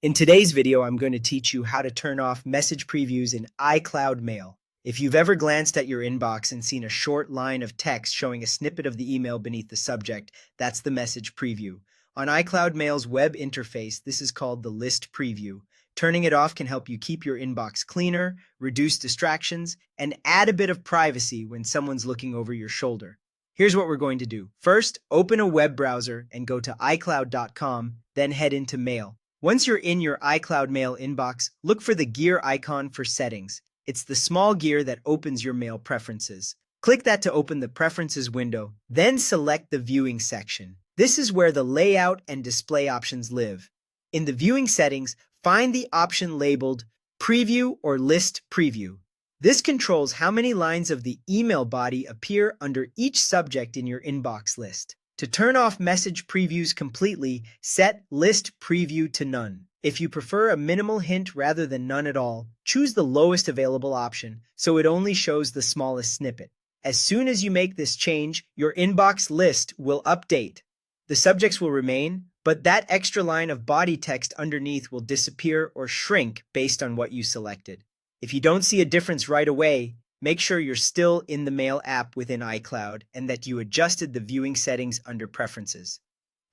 In today's video, I'm going to teach you how to turn off message previews in iCloud Mail. If you've ever glanced at your inbox and seen a short line of text showing a snippet of the email beneath the subject, that's the message preview. On iCloud Mail's web interface, this is called the list preview. Turning it off can help you keep your inbox cleaner, reduce distractions, and add a bit of privacy when someone's looking over your shoulder. Here's what we're going to do. First, open a web browser and go to iCloud.com, then head into Mail. Once you're in your iCloud Mail inbox, look for the gear icon for settings. It's the small gear that opens your mail preferences. Click that to open the Preferences window, then select the Viewing section. This is where the layout and display options live. In the Viewing settings, find the option labeled Preview or List Preview. This controls how many lines of the email body appear under each subject in your inbox list. To turn off message previews completely, set List Preview to None. If you prefer a minimal hint rather than none at all, choose the lowest available option so it only shows the smallest snippet. As soon as you make this change, your inbox list will update. The subjects will remain, but that extra line of body text underneath will disappear or shrink based on what you selected. If you don't see a difference right away, make sure you're still in the Mail app within iCloud and that you adjusted the viewing settings under Preferences.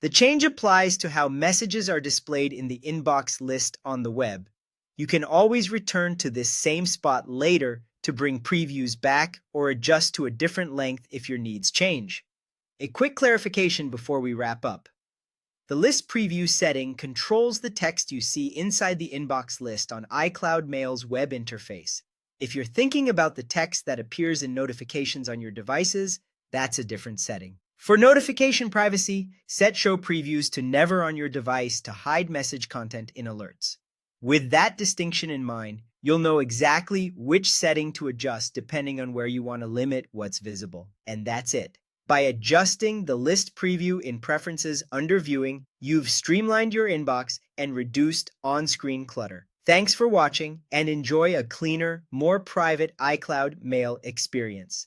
The change applies to how messages are displayed in the inbox list on the web. You can always return to this same spot later to bring previews back or adjust to a different length if your needs change. A quick clarification before we wrap up. The List Preview setting controls the text you see inside the inbox list on iCloud Mail's web interface. If you're thinking about the text that appears in notifications on your devices, that's a different setting. For notification privacy, set Show Previews to Never on your device to hide message content in alerts. With that distinction in mind, you'll know exactly which setting to adjust depending on where you want to limit what's visible. And that's it. By adjusting the List Preview in Preferences under Viewing, you've streamlined your inbox and reduced on-screen clutter. Thanks for watching and enjoy a cleaner, more private iCloud Mail experience.